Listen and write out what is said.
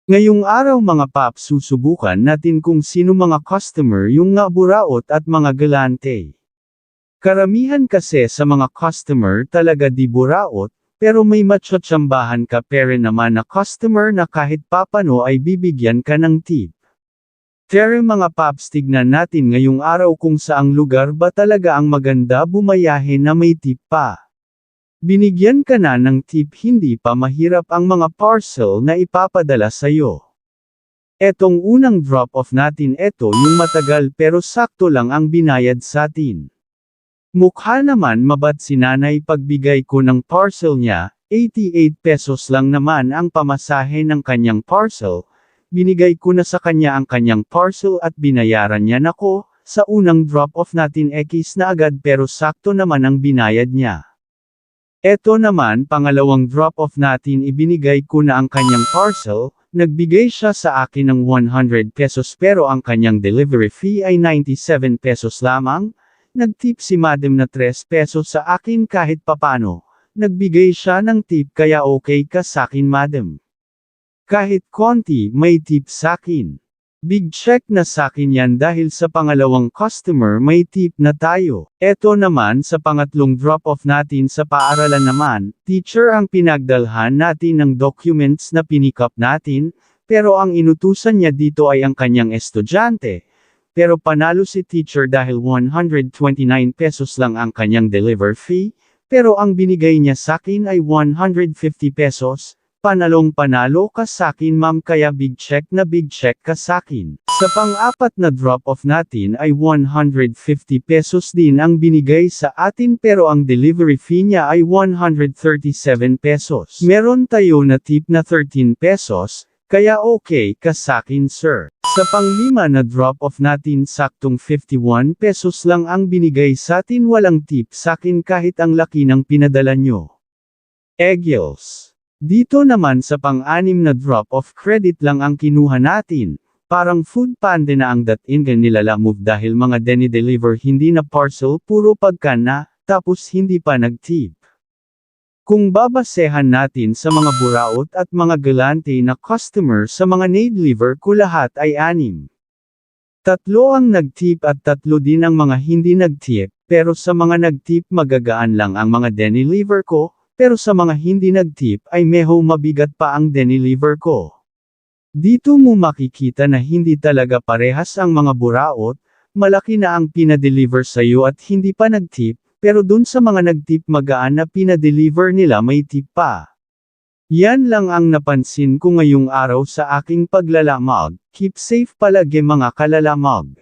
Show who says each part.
Speaker 1: Ngayong araw mga paps, susubukan natin kung sino mga customer yung nga buraot at mga galante. Karamihan kasi sa mga customer talaga di buraot, pero may matsatsambahan ka pere naman na customer na kahit papano ay bibigyan ka ng tip. Pero mga paps, tignan natin ngayong araw kung saang lugar ba talaga ang maganda bumayahe na may tip pa. Binigyan ka na ng tip, hindi pa mahirap ang mga parcel na ipapadala sa'yo. Etong unang drop-off natin, eto yung matagal pero sakto lang ang binayad satin. Mukha naman mabat si nanay, pagbigay ko ng parcel niya, 88 pesos lang naman ang pamasahe ng kanyang parcel. Binigay ko na sa kanya ang kanyang parcel at binayaran niya. Nako, sa unang drop-off natin ekis na agad pero sakto naman ang binayad niya. Eto naman pangalawang drop-off natin, ibinigay ko na ang kanyang parcel, nagbigay siya sa akin ng 100 pesos pero ang kanyang delivery fee ay 97 pesos lamang. Nagtip si madam na 3 pesos sa akin kahit papano. Nagbigay siya ng tip kaya okay ka sakin madam. Kahit konti, may tip sakin. Big check na sakin yan dahil sa pangalawang customer may tip na tayo. Eto naman sa pangatlong drop-off natin sa paaralan naman, teacher ang pinagdalhan natin ng documents na pinikap natin, pero ang inutusan niya dito ay ang kanyang estudyante. Pero panalo si teacher dahil 129 pesos lang ang kanyang deliver fee, pero ang binigay niya sakin ay 150 pesos. Panalong panalo ka sakin ma'am, kaya big check ka sakin. Sa pang-apat na drop-off natin ay 150 pesos din ang binigay sa atin pero ang delivery fee niya ay 137 pesos. Meron tayo na tip na 13 pesos, kaya okay ka sakin sir. Sa pang-lima na drop-off natin saktong 51 pesos lang ang binigay satin, walang tip sakin kahit ang laki ng pinadala nyo. Egils. Dito naman sa pang-anim na drop-off, credit lang ang kinuha natin. Parang food panda na ang dating nilala move dahil mga deni-deliver hindi na parcel, puro pagkan na, tapos hindi pa nag-tip. Kung babasehan natin sa mga buraot at mga galante na customer, sa mga na-deliver ko lahat ay 6. 3 ang nag-tip at 3 din ang mga hindi nag-tip, pero sa mga nag-tip magagaan lang ang mga deni-deliver ko. Pero sa mga hindi nag-tip ay medyo mabigat pa ang deni-deliver ko. Dito mo makikita na hindi talaga parehas ang mga buraot, malaki na ang pinadeliver sa'yo at hindi pa nag-tip, pero dun sa mga nag-tip magaan na pinadeliver nila may tip pa. Yan lang ang napansin ko ngayong araw sa aking paglalamog. Keep safe palagi mga kalalamog.